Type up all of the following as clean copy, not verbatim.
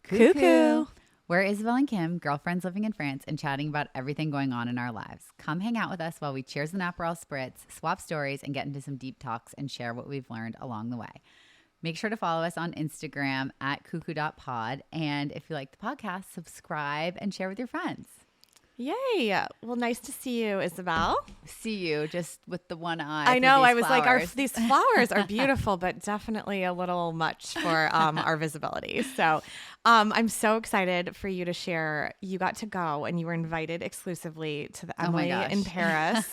Cuckoo. We're Isabel and Kim, girlfriends living in France and chatting about everything going on in our lives. Come hang out with us while we cheers an Aperol Spritz, swap stories, and get into some deep talks and share what we've learned along the way. Make sure to follow us on Instagram at cuckoo.pod. And if you like the podcast, subscribe and share with your friends. Yay. Well, nice to see you, Isabel. See you just with the one eye. I know. I was flowers. like, these flowers are beautiful, but definitely a little much for our visibility. So I'm so excited for you to share. You got to go and you were invited exclusively to the Emily in Paris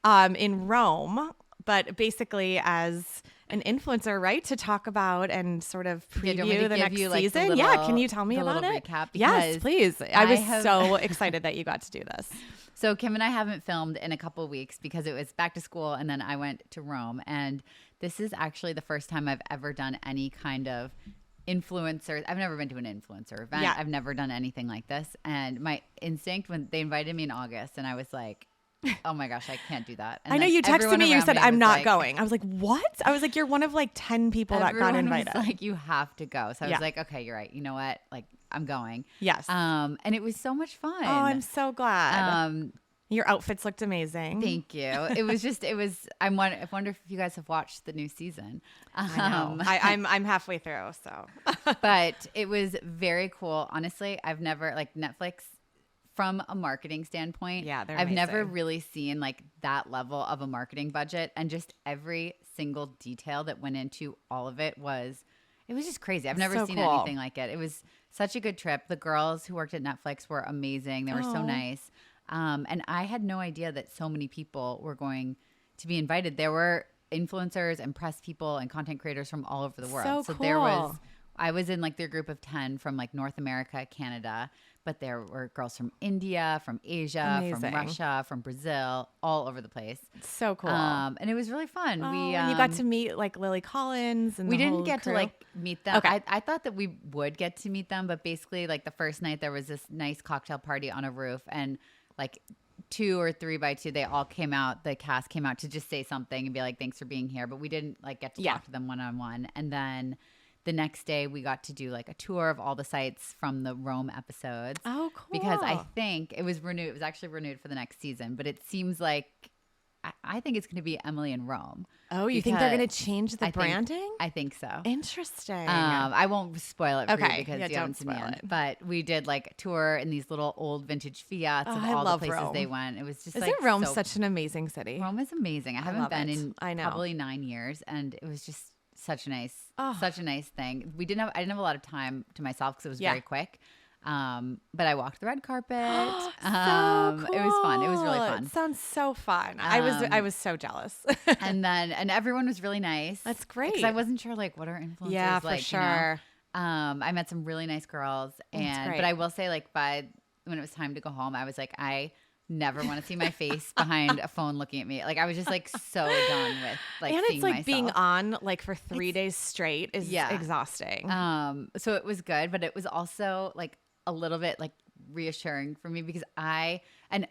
in Rome, but basically as an influencer, right? To talk about and sort of preview the next season. Can you tell me about it? Recap, yes, please. I was so excited that you got to do this. So Kim and I haven't filmed in a couple of weeks because it was back to school and then I went to Rome. And this is actually the first time I've ever done any kind of influencer. I've never been to an influencer event. Yeah. I've never done anything like this. And my instinct when they invited me in August and I was like, oh my gosh, I can't do that. And I know you texted me, you said, I'm not going. I was like, what? I was like, you're one of like 10 people that got invited. Was like, you have to go. So I was like, okay, you're right. You know what? Like, I'm going. Yes. And it was so much fun. Oh, I'm so glad. Your outfits looked amazing. Thank you. I wonder if you guys have watched the new season. I know. I'm halfway through, so. But it was very cool. Honestly, I've never, like Netflix, from a marketing standpoint, I've never really seen like that level of a marketing budget, and just every single detail that went into all of it was just crazy. I've never seen anything like it. It was such a good trip. The girls who worked at Netflix were amazing. They were so nice. And I had no idea that so many people were going to be invited. There were influencers and press people and content creators from all over the world. So cool. I was in like their group of 10 from like North America, Canada, but there were girls from India, from Asia, from Russia, from Brazil, all over the place. So cool. And it was really fun. And you got to meet like Lily Collins and we the didn't whole get crew? to like meet them. Okay. I thought that we would get to meet them, but basically like the first night there was this nice cocktail party on a roof, and like 2 or 3 by 2, they all came out. The cast came out to just say something and be like, thanks for being here. But we didn't like get to talk to them one-on-one. And then the next day we got to do like a tour of all the sites from the Rome episodes. Oh, cool. Because I think it was renewed. It was actually renewed for the next season, but it seems like I think it's going to be Emily in Rome. Oh, you think they're going to change the branding? I think so. Interesting. I won't spoil it for you because you don't haven't seen spoil it. But we did like a tour in these little old vintage Fiats of all the places Rome. they went. It was just Isn't Rome such an amazing city? Rome is amazing. I haven't been in probably 9 years, and it was just such a nice thing. I didn't have a lot of time to myself because it was very quick. But I walked the red carpet. So cool. It was fun. It was really fun. It sounds so fun. I was so jealous. and everyone was really nice. That's great. Because I wasn't sure like what are influencers like. For sure. You know? I met some really nice girls, but I will say like when it was time to go home, I was like, I never want to see my face behind a phone looking at me. Like I was just like so done with like and seeing it's like myself. being on like for 3 days straight is exhausting. So it was good, but it was also like a little bit like reassuring for me because I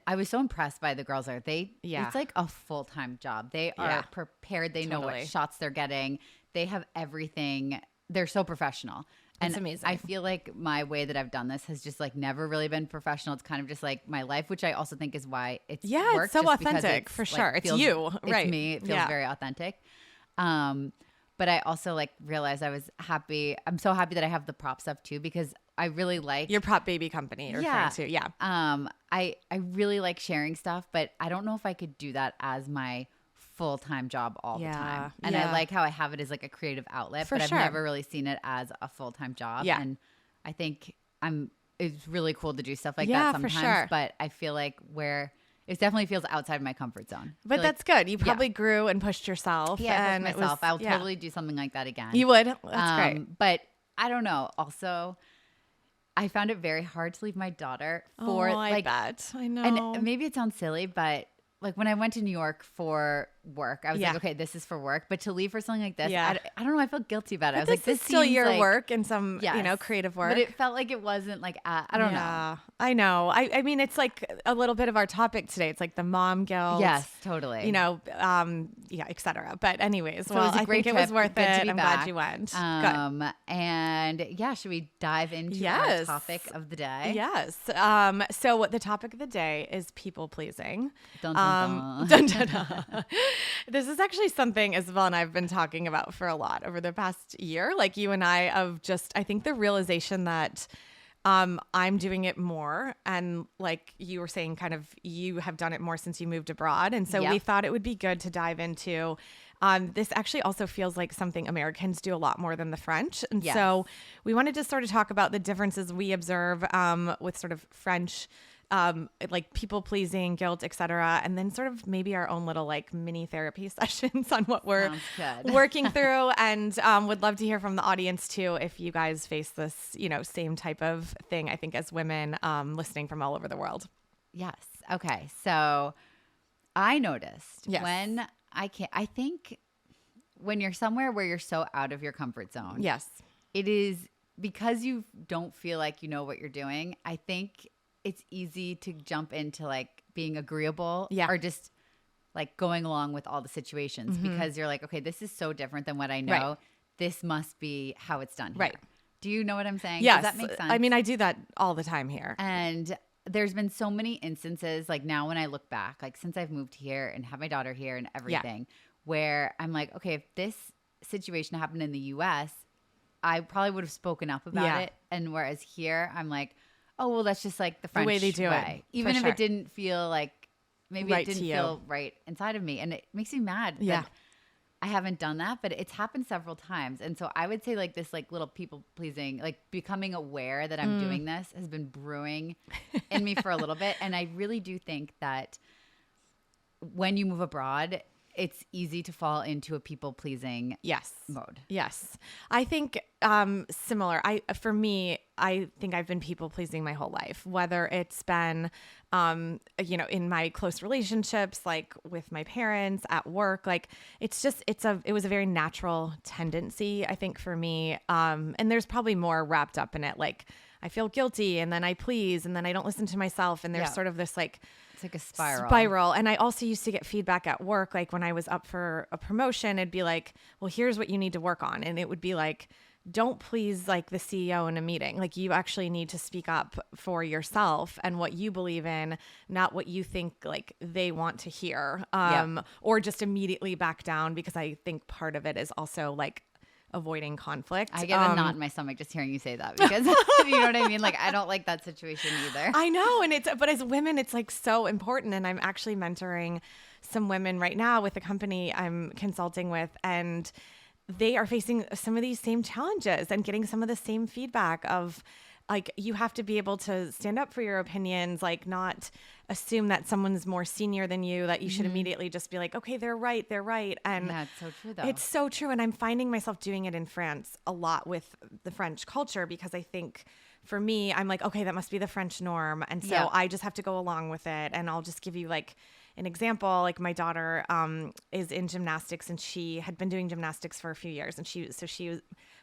was so impressed by the girls there. It's like a full-time job. They are prepared. They know what shots they're getting. They have everything. They're so professional. And it's amazing. I feel like my way that I've done this has just like never really been professional. It's kind of just like my life, which I also think is why it's it's so authentic for sure. It's you, right? It's me. It feels very authentic. But I also like realized I was happy. I'm so happy that I have the prop stuff too because I really like your prop baby company. You're referring to, I really like sharing stuff, but I don't know if I could do that as my full-time job all the time. And I like how I have it as like a creative outlet, but I've never really seen it as a full-time job. Yeah. And I think it's really cool to do stuff like that sometimes, for sure. But I feel like it definitely feels outside my comfort zone. But that's good. You probably grew and pushed yourself. Yeah, I pushed myself. I'll totally do something like that again. You would? That's great. But I don't know. Also, I found it very hard to leave my daughter for I bet. I know. And maybe it sounds silly, but like when I went to New York for work. I was like, okay, this is for work. But to leave for something like this, I don't know. I felt guilty about it. But I was like, this is still seems your like, work and some, creative work. But it felt like it wasn't like, I don't know. I know. I mean, it's like a little bit of our topic today. It's like the mom guilt. Yes, totally. Et cetera. But anyways, so I think it was worth it. I'm glad you went. Good. And should we dive into our topic of the day? Yes. So the topic of the day is people pleasing. Dun, dun, dun. Dun, dun, dun. This is actually something Isabel and I have been talking about for a lot over the past year. Like you and I, of just, I think the realization that I'm doing it more. And like you were saying, kind of, you have done it more since you moved abroad. And so we thought it would be good to dive into. This actually also feels like something Americans do a lot more than the French. And so we wanted to sort of talk about the differences we observe with sort of French, like people pleasing, guilt, etc. And then sort of maybe our own little like mini therapy sessions on what we're working through. And would love to hear from the audience too, if you guys face this, same type of thing, I think, as women listening from all over the world. Yes. Okay. So I noticed when I think when you're somewhere where you're so out of your comfort zone. Yes. It is because you don't feel like you know what you're doing. I think it's easy to jump into like being agreeable or just like going along with all the situations because you're like, okay, this is so different than what I know. Right. This must be how it's done here. Right. Do you know what I'm saying? Yes. Does that make sense? I mean, I do that all the time here. And there's been so many instances, like now when I look back, like since I've moved here and have my daughter here and everything, where I'm like, okay, if this situation happened in the US, I probably would have spoken up about it. And whereas here, I'm like, oh, well, that's just like the French way they do it. Even if it didn't feel like, maybe it didn't feel right inside of me. And it makes me mad that I haven't done that, but it's happened several times. And so I would say like this like little people pleasing, like becoming aware that I'm doing this has been brewing in me for a little bit. And I really do think that when you move abroad, it's easy to fall into a people pleasing mode. Yes. I think similar. For me, I think I've been people pleasing my whole life, whether it's been, in my close relationships, like with my parents, at work, like it was a very natural tendency, I think, for me. And there's probably more wrapped up in it. Like I feel guilty and then I please and then I don't listen to myself. And there's sort of this like, it's like a spiral. And I also used to get feedback at work. Like when I was up for a promotion, it'd be like, well, here's what you need to work on. And it would be like, don't please like the CEO in a meeting. Like you actually need to speak up for yourself and what you believe in, not what you think like they want to hear, or just immediately back down, because I think part of it is also like avoiding conflict. I get a knot in my stomach just hearing you say that, because you know what I mean? Like, I don't like that situation either. I know. But as women, it's like so important. And I'm actually mentoring some women right now with a company I'm consulting with, and they are facing some of these same challenges and getting some of the same feedback of like, you have to be able to stand up for your opinions, like not assume that someone's more senior than you, that you should immediately just be like, okay, they're right. And yeah, it's so true though. It's so true. And I'm finding myself doing it in France a lot with the French culture, because I think for me, I'm like, okay, that must be the French norm. And so I just have to go along with it. And I'll just give you like an example. Like my daughter is in gymnastics, and she had been doing gymnastics for a few years. And she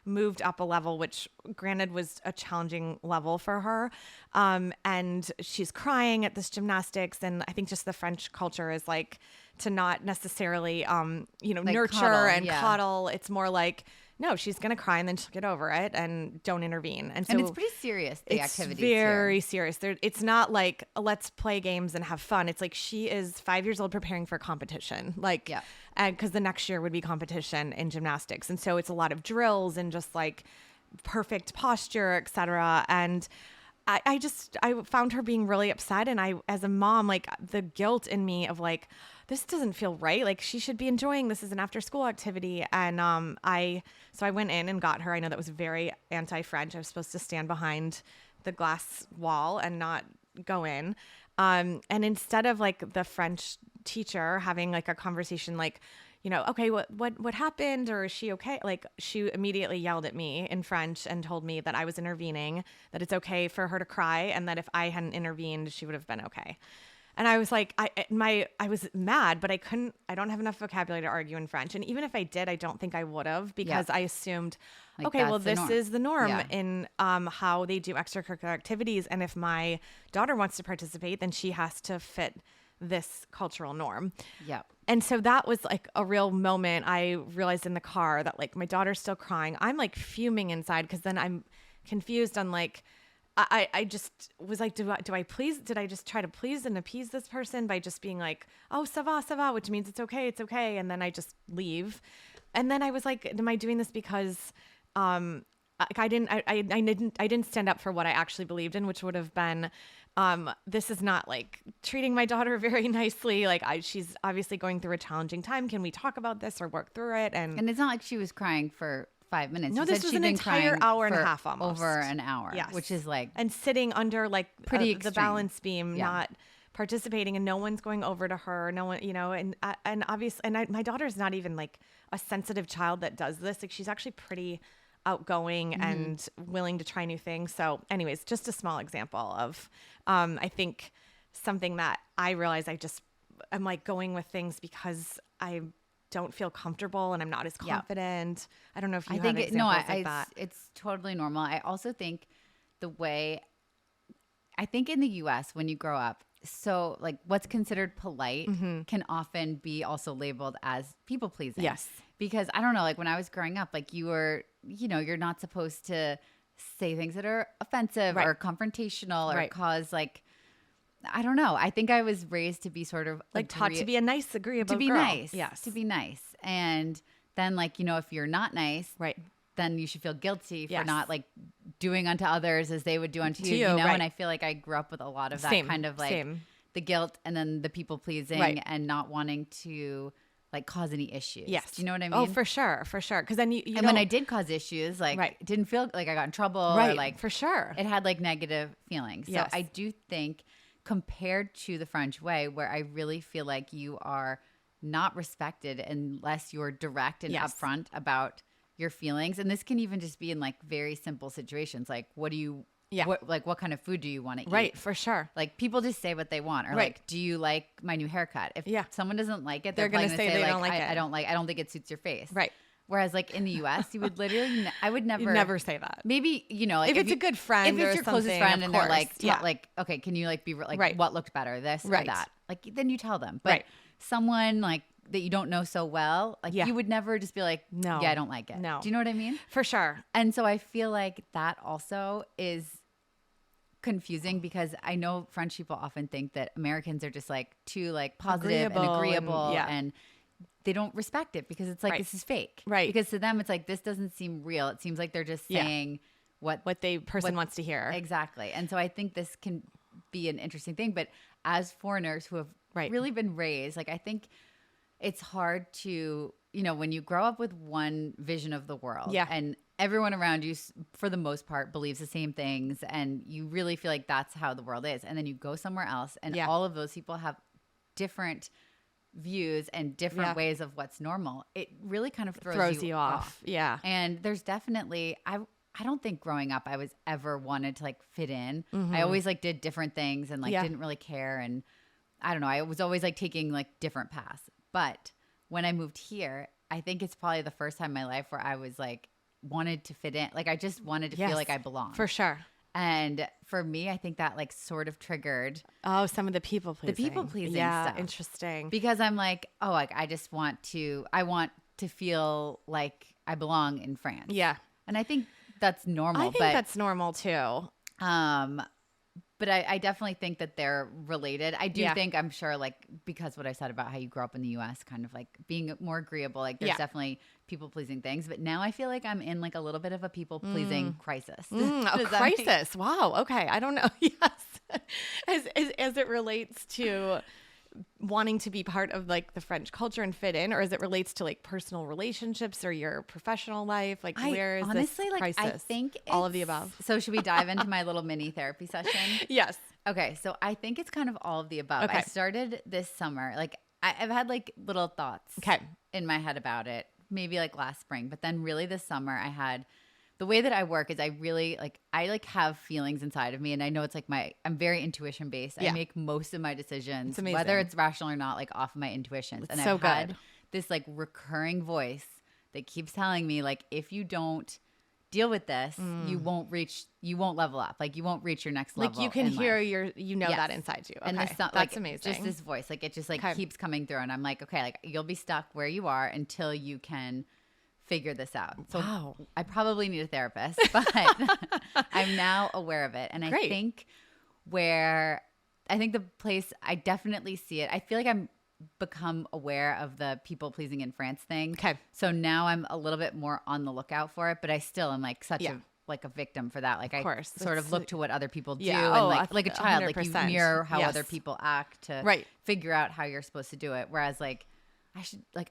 moved up a level, which granted was a challenging level for her. And she's crying at this gymnastics. And I think just the French culture is like to not necessarily, like nurture cuddle, and coddle. It's more like, no, she's going to cry and then she'll get over it, and don't intervene. And so it's pretty serious, the activity. It's very serious. It's not like, let's play games and have fun. It's like she is 5 years old preparing for competition. Like, and because the next year would be competition in gymnastics. And so it's a lot of drills and just like perfect posture, et cetera. And I found her being really upset. And I, as a mom, like the guilt in me of like, this doesn't feel right. Like she should be enjoying this as an after school activity. And I went in and got her. I know that was very anti-French. I was supposed to stand behind the glass wall and not go in. And instead of like the French teacher having like a conversation, like, okay, what happened? Or is she okay? Like she immediately yelled at me in French and told me that I was intervening, that it's okay for her to cry, and that if I hadn't intervened, she would have been okay. And I was like, I was mad, but I don't have enough vocabulary to argue in French. And even if I did, I don't think I would have, because I assumed, like, okay, well, this is the norm in how they do extracurricular activities. And if my daughter wants to participate, then she has to fit this cultural norm. Yeah. And so that was like a real moment. I realized in the car that like my daughter's still crying. I'm like fuming inside, because then I'm confused on like, I just was like, did I just try to please and appease this person by just being like, oh, ça va, which means it's okay. And then I just leave. And then I was like, am I doing this because, I didn't stand up for what I actually believed in, which would have been, this is not like treating my daughter very nicely. Like she's obviously going through a challenging time. Can we talk about this or work through it? And it's not like she was crying for 5 minutes. No, this was an entire hour and a half, almost over an hour. Yes. Which is like, and sitting under like pretty the extreme. balance beam, not participating, and no one's going over to her. No one, and obviously, and my daughter's not even like a sensitive child that does this. Like she's actually pretty outgoing and willing to try new things. So anyways, just a small example of, I think something that I realize I'm like going with things because I don't feel comfortable and I'm not as confident. I don't know if you have examples like that. It's totally normal. I also think I think in the US, when you grow up, so like what's considered polite can often be also labeled as people pleasing. Yes. Because I don't know, like when I was growing up, like you're not supposed to say things that are offensive or confrontational or cause like, I don't know. I think I was raised to be sort of like taught to be a nice, agreeable to be girl. Nice. Yes. To be nice. And then like, if you're not nice, then you should feel guilty for not like doing unto others as they would do unto you, Right. And I feel like I grew up with a lot of that kind of like the guilt and then the people pleasing and not wanting to like cause any issues. Yes. Do you know what I mean? Oh, for sure. Because then and when I did cause issues, like it didn't feel like I got in trouble or like for sure. It had like negative feelings. Yes. So I do think compared to the French way, where I really feel like you are not respected unless you're direct and upfront about your feelings. And this can even just be in like very simple situations. Like, what kind of food do you want to eat? Right, for sure. Like people just say what they want, or like, do you like my new haircut? If someone doesn't like it, they're going to say they don't like it. I don't think it suits your face. Right. Whereas like in the US, you would literally, I would never. You'd never say that. Maybe, like if it's a good friend, if it's your closest friend and they're like, yeah. like, okay, can you like be like, what looked better, this or that? Like, then you tell them. But right. someone like that you don't know so well, like you would never just be like, no, yeah, I don't like it. No. Do you know what I mean? For sure. And so I feel like that also is confusing because I know French people often think that Americans are just like too like positive and agreeable and they don't respect it because it's like, this is fake. Right. Because to them, it's like, this doesn't seem real. It seems like they're just saying what the person wants to hear. Exactly. And so I think this can be an interesting thing. But as foreigners who have really been raised, like I think it's hard to, when you grow up with one vision of the world and everyone around you, for the most part, believes the same things and you really feel like that's how the world is. And then you go somewhere else and all of those people have different views and different ways of what's normal. It really kind of throws you off. Yeah. And there's definitely, I don't think growing up I was ever wanted to like fit in. I always like did different things and like didn't really care. And I don't know, I was always like taking like different paths. But when I moved here, I think it's probably the first time in my life where I was like wanted to fit in. Like I just wanted to feel like I belonged. For sure. And for me, I think that like sort of triggered. Oh, some of the people pleasing. stuff. Interesting. Because I'm like, oh, like I want to feel like I belong in France. Yeah. And I think that's normal. I think that's normal too. But I definitely think that they're related. I do think, I'm sure, like, because what I said about how you grew up in the U.S., kind of like being more agreeable, like there's definitely people-pleasing things. But now I feel like I'm in like a little bit of a people-pleasing crisis. A crisis. Wow. Okay. I don't know. Yes. As it relates to wanting to be part of like the French culture and fit in, or as it relates to like personal relationships or your professional life, like where is honestly, this crisis? I think all of the above. So should we dive into my little mini therapy session? Yes. Okay. So I think it's kind of all of the above. Okay. I started this summer. Like I've had like little thoughts in my head about it, maybe like last spring, but then really this summer I had the way that I work is I really I have feelings inside of me, and I know it's like I'm very intuition based. I make most of my decisions, whether it's rational or not, like off of my intuitions. And I've had this like recurring voice that keeps telling me like, if you don't deal with this, you won't level up. Like you won't reach your next level. Like you can hear that inside you. Okay. And this, that's amazing. Just this voice, like it just like keeps coming through, and I'm like, okay, like you'll be stuck where you are until you can figure this out. So I probably need a therapist, but I'm now aware of it. And I think the place I definitely see it, I feel like I'm become aware of the people pleasing in France thing. Okay. So now I'm a little bit more on the lookout for it, but I still am like such a victim for that. Like I sort of look to what other people do and like a child, 100%. Like you mirror how other people act to figure out how you're supposed to do it. Whereas like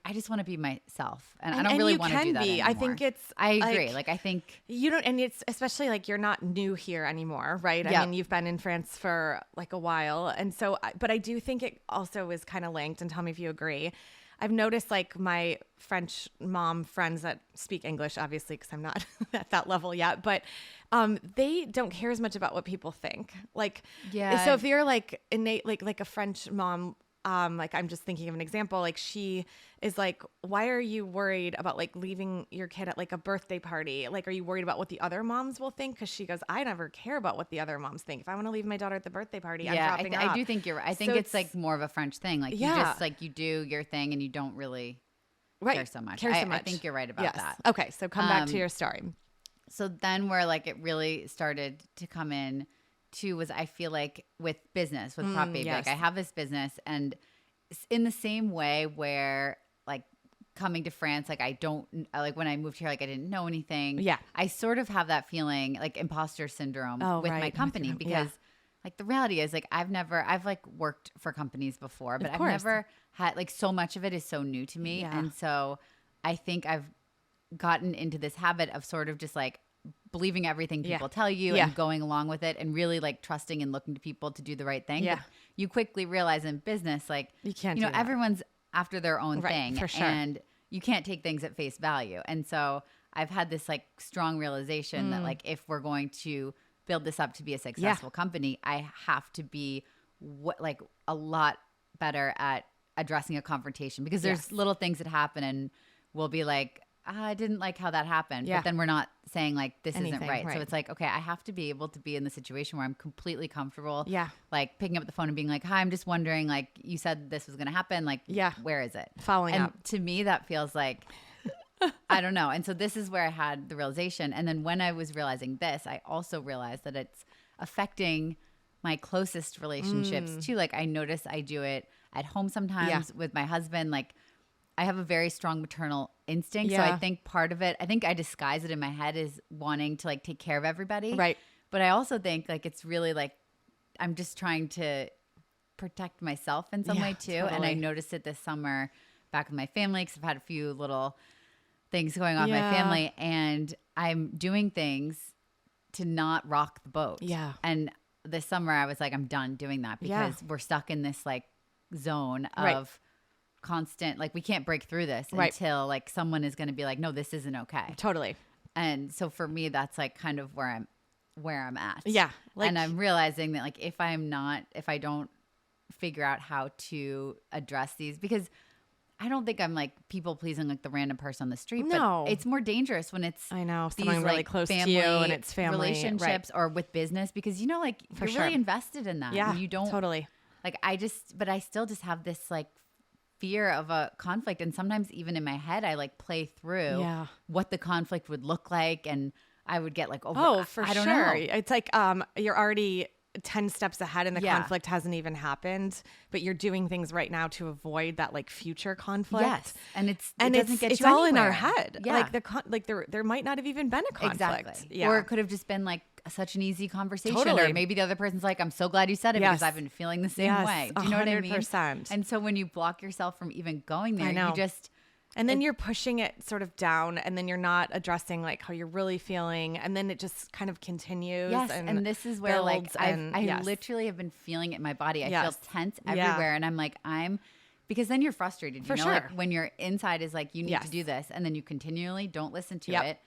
I just want to be myself, and I don't really want to do that anymore. I think I agree. Like I think you don't, and it's especially like you're not new here anymore, right? I mean, you've been in France for like a while, and so, but I do think it also is kind of linked. And tell me if you agree. I've noticed like my French mom friends that speak English, obviously, because I'm not at that level yet, but they don't care as much about what people think. Like, so if you're like innate, like a French mom. Like I'm just thinking of an example, like she is like, why are you worried about like leaving your kid at like a birthday party? Like, are you worried about what the other moms will think? Cause she goes, I never care about what the other moms think. If I want to leave my daughter at the birthday party, I'm dropping her off. I do think you're right. I think it's like more of a French thing. Like you just like, you do your thing and you don't really care so much. I think you're right about that. Okay. So come back to your story. So then where like it really started to come in too was I feel like with business, with Prop Baby, like I have this business, and in the same way where like coming to France, like I don't like when I moved here, like I didn't know anything. Yeah. I sort of have that feeling like imposter syndrome with my company because like the reality is like I've like worked for companies before, but I've never had like so much of it is so new to me. And so I think I've gotten into this habit of sort of just like believing everything people tell you and going along with it and really like trusting and looking to people to do the right thing. But you quickly realize in business, like, you can't, everyone's after their own thing for sure. And you can't take things at face value. And so I've had this like strong realization that like, if we're going to build this up to be a successful company, I have to be like a lot better at addressing a confrontation because there's little things that happen and we'll be like, I didn't like how that happened. But then we're not saying like this isn't right. So it's like, okay, I have to be able to be in the situation where I'm completely comfortable. Yeah. Like picking up the phone and being like, hi, I'm just wondering, like you said this was going to happen. Like, where is it? Following up. To me, that feels like, I don't know. And so this is where I had the realization. And then when I was realizing this, I also realized that it's affecting my closest relationships too. Like I notice I do it at home sometimes with my husband. Like I have a very strong maternal instinct. So I think part of it, I think I disguise it in my head as wanting to like take care of everybody. Right. But I also think like it's really like I'm just trying to protect myself in some way too. Totally. And I noticed it this summer back with my family because I've had a few little things going on in my family. And I'm doing things to not rock the boat. Yeah. And this summer I was like, I'm done doing that because we're stuck in this like zone of constant, like we can't break through this until like someone is going to be like, no, this isn't okay. Totally. And so for me, that's like kind of where I'm at. Yeah. Like, and I'm realizing that like if I don't figure out how to address these, because I don't think I'm like people pleasing like the random person on the street. No. But it's more dangerous when it's someone really like close to you and it's family relationships or with business, because like you're really invested in that. Yeah. And you don't totally like but I still just have this like fear of a conflict. And sometimes even in my head, I like play through what the conflict would look like. And I would get like, I don't know. It's like, you're already 10 steps ahead and the conflict hasn't even happened, but you're doing things right now to avoid that like future conflict. Yes. And it's all in our head. Yeah. Like there might not have even been a conflict. Exactly. Yeah. Or it could have just been like such an easy conversation. Totally. Or maybe the other person's like, I'm so glad you said it because I've been feeling the same way. Do you know 100%. What I mean? And so when you block yourself from even going there, you just... And then you're pushing it sort of down, and then you're not addressing like how you're really feeling, and then it just kind of continues. Yes, and this is where like I literally have been feeling it in my body. I feel tense everywhere, and I'm like because then you're frustrated. You know, like when your inside is like you need to do this, and then you continually don't listen to it.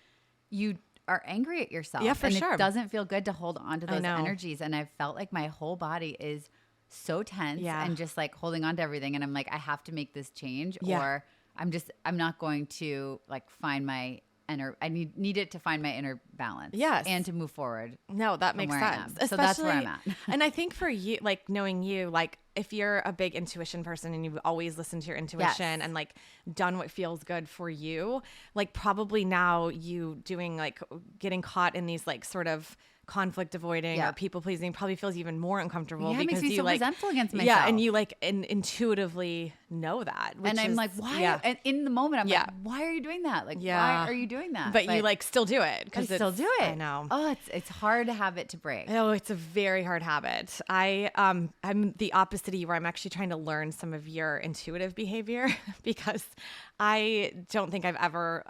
are angry at yourself. Yeah, for sure. It doesn't feel good to hold on to those energies. And I felt like my whole body is so tense and just like holding on to everything. And I'm like, I have to make this change or I'm not going to like find my I need it to find my inner balance. Yes. And to move forward. No, that makes sense. So that's where I'm at. And I think for you, like knowing you, like if you're a big intuition person and you've always listened to your intuition and like done what feels good for you, like probably now you doing like getting caught in these like sort of conflict avoiding or people pleasing probably feels even more uncomfortable because it makes me you so like resentful against myself. Yeah, and you like intuitively know that. And I'm like, why? Yeah. And in the moment, I'm like, why are you doing that? Like, why are you doing that? But you like still do it because still do it. I know. Oh, it's hard to have it to break. Oh, it's a very hard habit. I'm the opposite of you, where I'm actually trying to learn some of your intuitive behavior because I don't think I've ever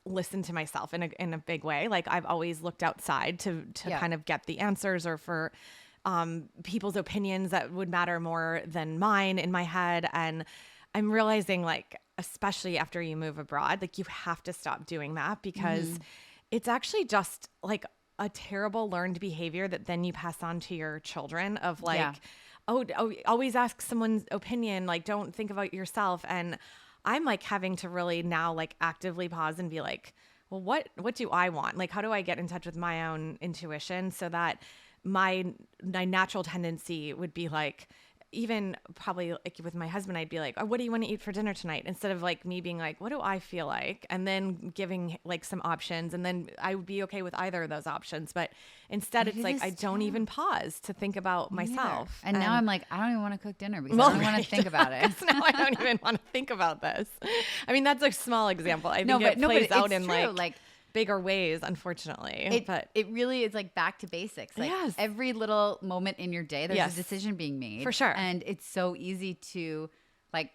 listened to myself in a big way. Like I've always looked outside to kind of get the answers or for people's opinions that would matter more than mine in my head. And I'm realizing like, especially after you move abroad, like you have to stop doing that because it's actually just like a terrible learned behavior that then you pass on to your children of like, oh, always ask someone's opinion. Like, don't think about yourself. And I'm like having to really now like actively pause and be like, well, what do I want? Like, how do I get in touch with my own intuition so that my natural tendency would be like, even probably like with my husband, I'd be like, oh, what do you want to eat for dinner tonight? Instead of like me being like, what do I feel like? And then giving like some options. And then I would be okay with either of those options. But instead it's like, I don't even pause to think about myself. And now I'm like, I don't even want to cook dinner because I don't want to think about it. Now I don't even want to think about this. I mean, that's a small example. I think it plays out in like bigger ways, unfortunately. But it really is like back to basics. Like every little moment in your day, there's a decision being made. For sure. And it's so easy to like,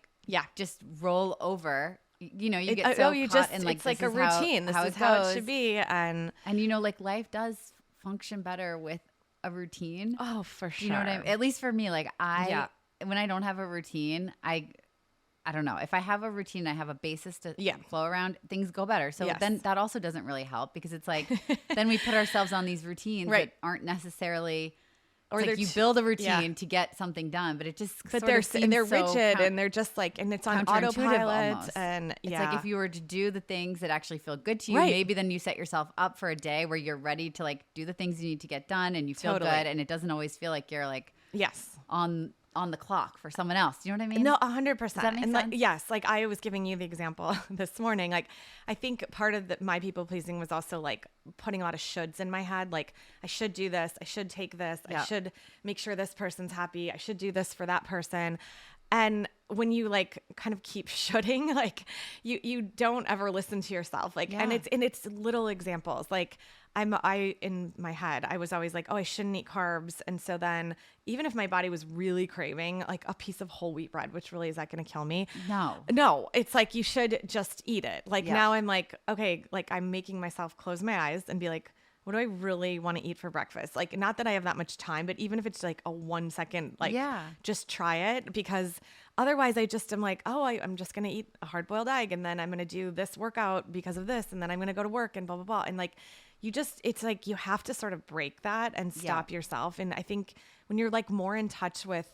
just roll over. You know, you get caught in like, it's like a routine. This is how it should be. And you know, like life does function better with a routine. Oh, for sure. You know what I mean? At least for me, like when I don't have a routine, I don't know. If I have a routine, I have a basis to flow around, things go better. So then that also doesn't really help because it's like, then we put ourselves on these routines that aren't necessarily, or like you build a routine to get something done, but it just they're rigid and they're just like, and it's on autopilot. Almost. And it's like if you were to do the things that actually feel good to you, maybe then you set yourself up for a day where you're ready to like do the things you need to get done and you feel good. And it doesn't always feel like you're like, on the clock for someone else. You know what I mean? No, 100%. Does that make sense? Like, yes. Like I was giving you the example this morning. Like I think part of my people pleasing was also like putting a lot of shoulds in my head. Like I should do this. I should take this. I should make sure this person's happy. I should do this for that person. And when you like kind of keep shoulding, like you don't ever listen to yourself. Like, and it's little examples. Like in my head, I was always like, oh, I shouldn't eat carbs. And so then even if my body was really craving like a piece of whole wheat bread, which really is that going to kill me? No, it's like, you should just eat it. Like now I'm like, okay, like I'm making myself close my eyes and be like, what do I really want to eat for breakfast? Like, not that I have that much time, but even if it's like a 1 second, like just try it, because otherwise I just am like, oh, I'm just going to eat a hard boiled egg. And then I'm going to do this workout because of this. And then I'm going to go to work and blah, blah, blah. And like, it's like, you have to sort of break that and stop yourself. And I think when you're like more in touch with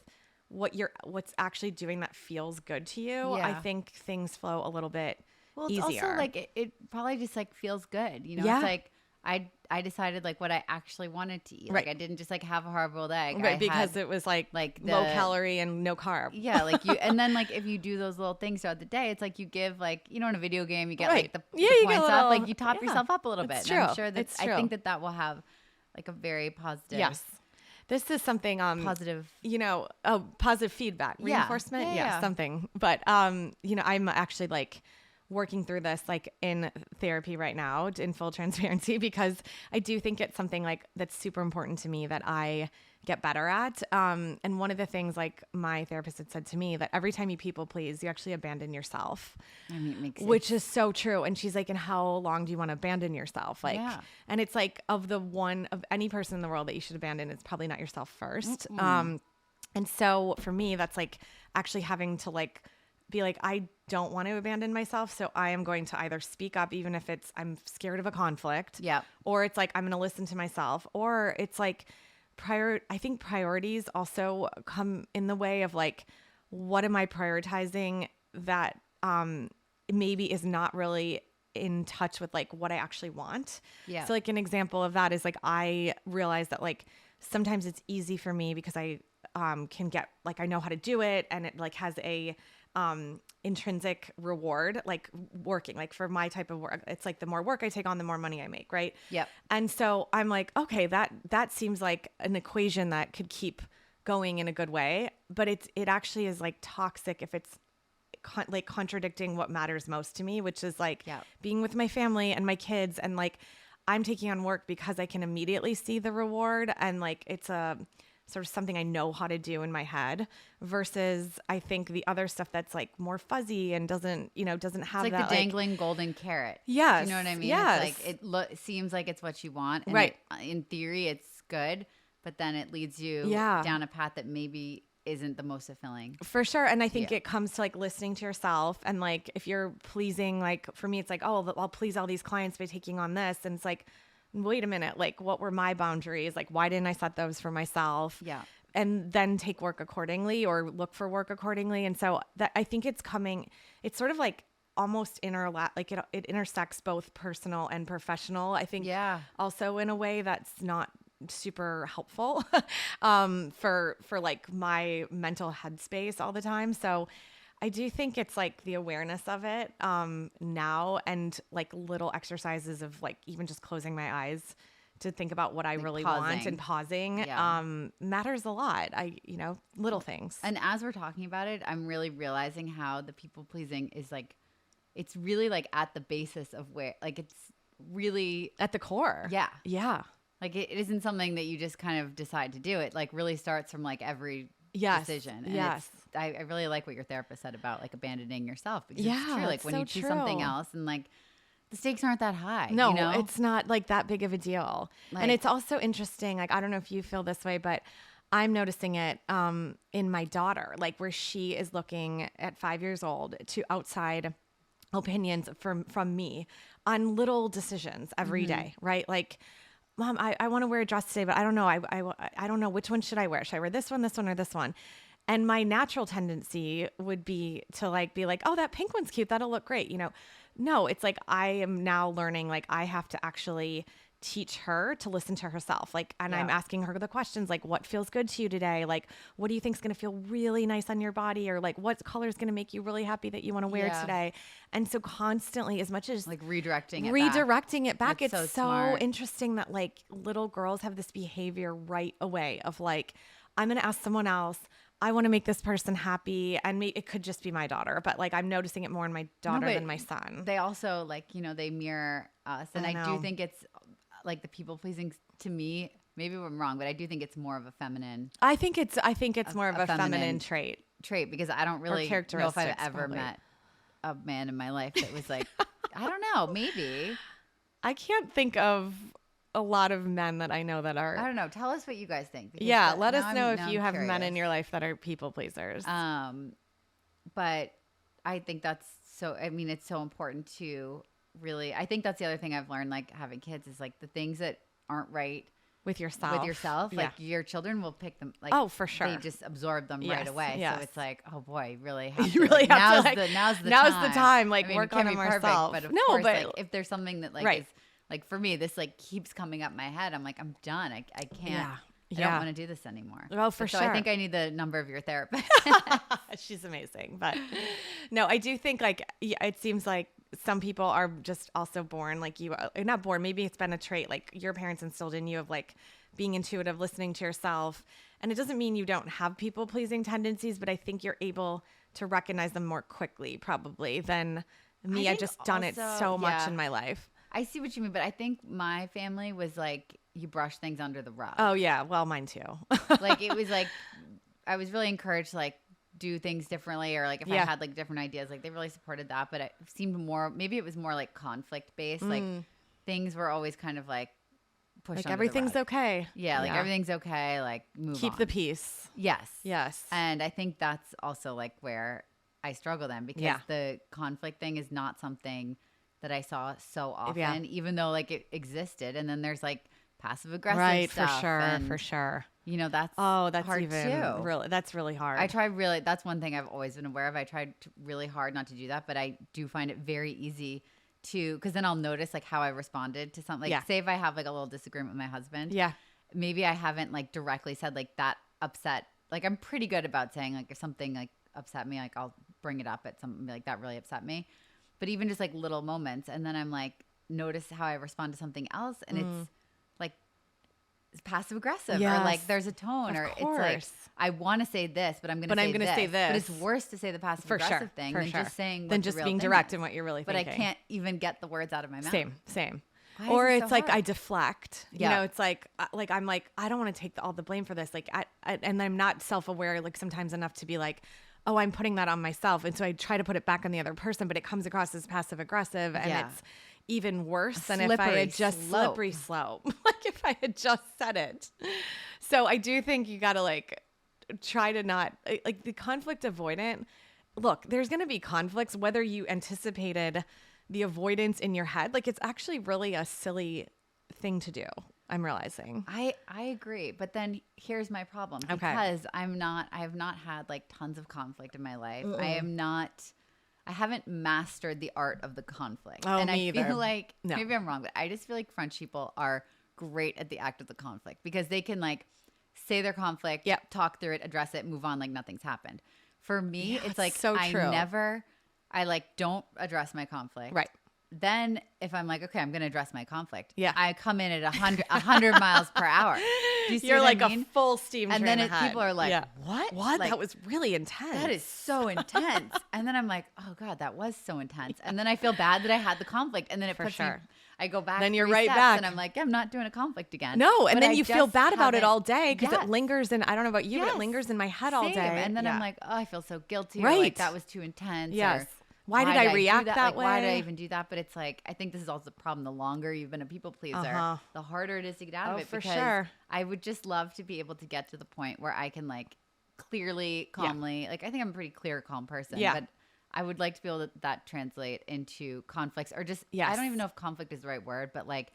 what's actually doing that feels good to you, I think things flow a little bit easier. It's also like, it probably just like feels good. You know, it's like, I decided like what I actually wanted to eat. Like I didn't just like have a hard-boiled egg. Right, because it was like low calorie and no carb. Yeah, like and then like if you do those little things throughout the day, it's like you give like, you know, in a video game you get like the points up, like you top yourself up a little bit. True. And I'm sure that I think that will have like a very positive. Yes. This is something positive, you know, positive feedback, reinforcement. Yeah, something. But you know, I'm actually like working through this like in therapy right now in full transparency, because I do think it's something like that's super important to me that I get better at. And one of the things like my therapist had said to me, that every time you people please, you actually abandon yourself. I mean, it makes sense. Which is so true. And she's like, and how long do you want to abandon yourself? Like, and it's like of any person in the world that you should abandon, it's probably not yourself first. And so for me, that's like actually having to like be like, I don't want to abandon myself. So I am going to either speak up, even if I'm scared of a conflict. Yeah. Or it's like, I'm going to listen to myself. Or it's like I think priorities also come in the way of like, what am I prioritizing that maybe is not really in touch with like what I actually want. Yeah. So like an example of that is like, I realize that like sometimes it's easy for me because I can get like, I know how to do it, and it like has a intrinsic reward, like working, like for my type of work, it's like the more work I take on, the more money I make. Right. Yep. And so I'm like, okay, that seems like an equation that could keep going in a good way, but it actually is like toxic if it's like contradicting what matters most to me, which is like being with my family and my kids. And like, I'm taking on work because I can immediately see the reward. And like, it's a sort of something I know how to do in my head, versus I think the other stuff that's like more fuzzy and doesn't have it's like that the dangling golden carrot. Yes. Do you know what I mean? Yes. It's like it seems like it's what you want. And right. In theory, it's good, but then it leads you down a path that maybe isn't the most fulfilling. For sure. And I think it comes to like listening to yourself, and like if you're pleasing, like for me, it's like, oh, I'll please all these clients by taking on this. And it's like, wait a minute, like what were my boundaries? Like, why didn't I set those for myself? Yeah. And then take work accordingly or look for work accordingly. And so that I think it's sort of like almost like it intersects both personal and professional. I think also in a way that's not super helpful for like my mental headspace all the time. So I do think it's like the awareness of it now, and like little exercises of like even just closing my eyes to think about what I like really want, and pausing matters a lot. Little things. And as we're talking about it, I'm really realizing how the people pleasing is like, it's really like at the basis of where, like it's really at the core. Yeah. Yeah. Like it isn't something that you just kind of decide to do. It like really starts from like every decision. And yes. I really like what your therapist said about like abandoning yourself, because it's true. Like when you choose something else, and like the stakes aren't that high. No, you know? It's not like that big of a deal. Like, and it's also interesting. Like, I don't know if you feel this way, but I'm noticing it in my daughter, like where she is looking at 5 years old to outside opinions from me on little decisions every day, right? Like, Mom, I want to wear a dress today, but I don't know. I don't know which one should I wear. Should I wear this one, or this one? And my natural tendency would be to like be like, oh, that pink one's cute. That'll look great. No, it's like I am now learning, like I have to actually teach her to listen to herself. Like, and I'm asking her the questions like, what feels good to you today? Like, what do you think is going to feel really nice on your body? Or like, what color is going to make you really happy that you want to wear today? And so constantly, as much as like redirecting it back. It's so interesting that like little girls have this behavior right away of like, I'm going to ask someone else. I want to make this person happy. And it could just be my daughter, but like I'm noticing it more in my daughter than my son. They also like, they mirror us. And I do think it's like the people pleasing to me, maybe I'm wrong, but I do think it's more of a feminine. I think it's more of a feminine trait, because I don't really know if I've ever met a man in my life that was like, I don't know, maybe. I can't think of a lot of men that I know that are. I don't know. Tell us what you guys think. Let us know if you have men in your life that are people pleasers. But I think that's it's so important to really, I think that's the other thing I've learned, like having kids, is like the things that aren't right with yourself, like your children will pick them. Like, oh, for sure. They just absorb them right away. Yes. So it's like, oh boy, really you really have to. Now's the time. Like work on them ourselves. But of course, like if there's something that like is like for me, this like keeps coming up my head. I'm like, I'm done. I can't. Yeah. I don't want to do this anymore. Oh, for sure. So I think I need the number of your therapist. She's amazing. But no, I do think like, it seems like some people are just also born like you, not born, maybe it's been a trait like your parents instilled in you of like being intuitive, listening to yourself. And it doesn't mean you don't have people pleasing tendencies, but I think you're able to recognize them more quickly probably than me. I've just done it so much in my life. I see what you mean, but I think my family was like, you brush things under the rug. Oh yeah. Well, mine too. Like it was like, I was really encouraged to like do things differently, or like if I had like different ideas, like they really supported that, but it seemed maybe it was more like conflict based. Like things were always kind of like pushed like everything's okay. Yeah. Like everything's okay. Like move Keep on. the peace. Yes. Yes. And I think that's also like where I struggle then because the conflict thing is not something that I saw so often, even though like it existed. And then there's like passive aggressive stuff. For sure. You know, that's hard too. Really, that's really hard. That's one thing I've always been aware of. I tried really hard not to do that, but I do find it very easy to, because then I'll notice like how I responded to something. Like say if I have like a little disagreement with my husband, maybe I haven't like directly said like that upset. Like I'm pretty good about saying like if something like upset me, like I'll bring it up at something like that really upset me. But even just like little moments, and then I'm like notice how I respond to something else, and it's like passive aggressive or like there's a tone or it's like I want to say this, but I'm going to say this. But it's worse to say the passive aggressive thing than just saying than just being direct in what you're really thinking. But I can't even get the words out of my mouth. Same. Or it's so like hard? I deflect. You know, it's like I'm like I don't want to take all the blame for this. Like and I'm not self-aware like sometimes enough to be like, oh, I'm putting that on myself, and so I try to put it back on the other person, but it comes across as passive aggressive, and it's even worse than if I had just slippery slope. Like if I had just said it. So I do think you got to like try to not like the conflict avoidant. Look, there's going to be conflicts whether you anticipated the avoidance in your head. Like it's actually really a silly thing to do. I'm realizing. I agree. But then here's my problem because I have not had like tons of conflict in my life. I haven't mastered the art of the conflict. Oh, and me I feel like maybe I'm wrong, but I just feel like French people are great at the act of the conflict because they can like say their conflict, talk through it, address it, move on like nothing's happened. For me, it's like so true. I like don't address my conflict. Right. Then if I'm like, okay, I'm going to address my conflict. Yeah. I come in at 100 miles per hour. Do you see You're what like I mean? A full steam train and then ahead. People are like, what? Like, that was really intense. That is so intense. And then I'm like, oh God, that was so intense. And then I feel bad that I had the conflict. And then it puts me, I go back. Then you're right back. And I'm like, I'm not doing a conflict again. No. And then you feel bad about it all day because it lingers in, I don't know about you, but it lingers in my head all day. And then I'm like, oh, I feel so guilty. Right. Or like that was too intense. Yes. Why did I react that way? Why did I even do that? But it's like, I think this is also the problem. The longer you've been a people pleaser, the harder it is to get out of it. Because I would just love to be able to get to the point where I can like clearly, calmly, like I think I'm a pretty clear, calm person. Yeah. But I would like to be able to that translate into conflicts or just, I don't even know if conflict is the right word, but like,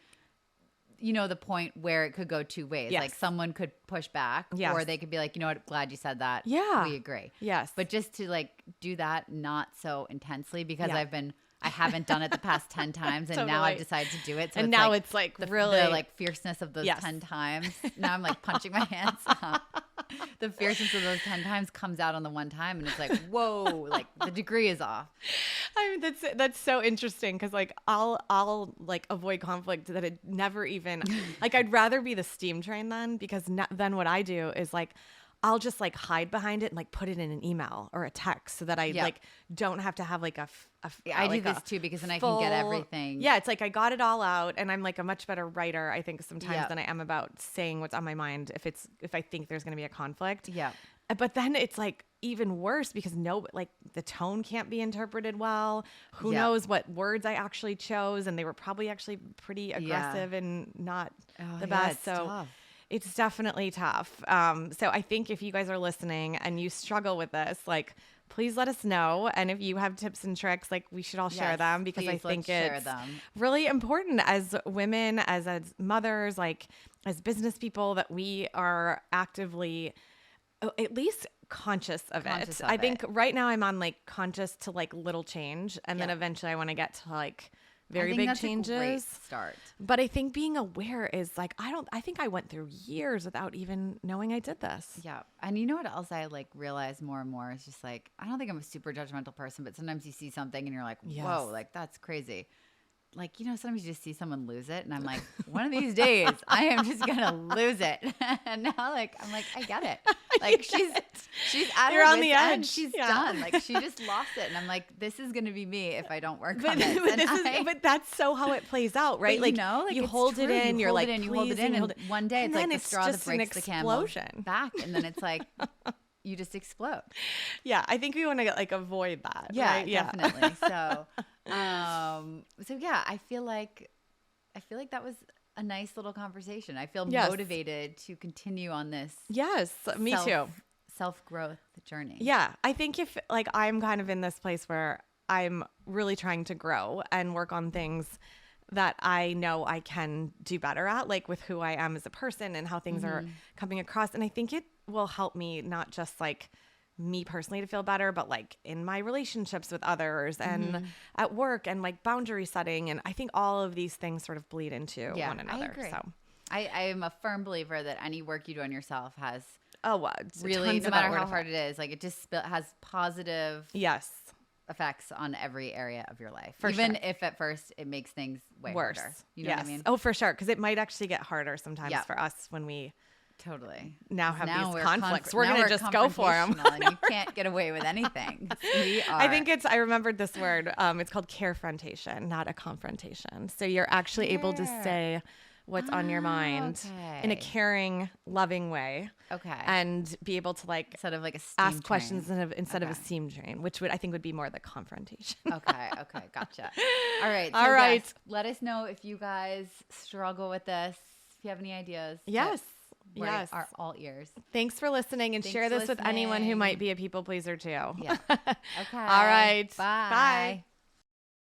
you know, the point where it could go two ways. Like someone could push back or they could be like, you know what, glad you said that. Yeah. We agree. Yes. But just to like do that not so intensely because I haven't done it the past 10 times and now I've decided to do it. So and now it's like really the like fierceness of those 10 times. Now I'm like punching my hands. The fierceness of those 10 times comes out on the one time and it's like, whoa, like the degree is off. I mean, that's so interesting because like I'll like avoid conflict that it never even like I'd rather be the steam train then because then what I do is like I'll just like hide behind it and like put it in an email or a text so that I like don't have to have like I do this too because then I can get everything. Yeah, it's like I got it all out and I'm like a much better writer I think sometimes than I am about saying what's on my mind if I think there's going to be a conflict. Yeah. But then it's like even worse because like the tone can't be interpreted well. Who knows what words I actually chose and they were probably actually pretty aggressive and not the best. So tough. It's definitely tough. So I think if you guys are listening and you struggle with this, like, please let us know. And if you have tips and tricks, like we should all share them because I think it's really important as women, as mothers, like as business people that we are actively at least conscious of it. I think right now I'm on like conscious to like little change. And then eventually I want to get to like very big changes. A great start. But I think being aware is like, I think I went through years without even knowing I did this. Yeah. And you know what else I like realize more and more is just like, I don't think I'm a super judgmental person, but sometimes you see something and you're like, whoa, like that's crazy. Like, you know, sometimes you just see someone lose it and I'm like, one of these days I am just going to lose it. And now like, I'm like, I get it. Like she's at You're her on the edge. She's done. Like she just lost it. And I'm like, this is going to be me if I don't work on it. But that's so how it plays out, right? Like, you know, like you hold it in, you're like, you hold it in. And one day it's like the straw that breaks the camel's back. And then it's like, you just explode. Yeah. I think we want to like avoid that. Yeah, right? Definitely. So yeah, I feel like that was a nice little conversation. I feel motivated to continue on this. Yes, me too. self-growth journey. Yeah. I think if like I'm kind of in this place where I'm really trying to grow and work on things that I know I can do better at, like with who I am as a person and how things are coming across. And I think it will help me not just like me personally to feel better, but like in my relationships with others and at work and like boundary setting. And I think all of these things sort of bleed into one another. I agree. So I am a firm believer that any work you do on yourself has really, no matter how hard it is, like it just has positive effects on every area of your life. Even if at first it makes things way worse. Harder. You know what I mean? Oh, for sure. Because it might actually get harder sometimes for us when we now have these conflicts. We're going to just go for them. And you can't get away with anything. I think I remembered this word. It's called carefrontation, not a confrontation. So you're actually able to say what's on your mind in a caring, loving way. Okay. And be able to like instead of like a ask questions instead of a steam train, which I think would be more the confrontation. Okay. Gotcha. All right. So yes, let us know if you guys struggle with this. If you have any ideas. Yes. Are all ears. Thanks for listening and share this with anyone who might be a people pleaser too. Yeah. Okay. All right. Bye.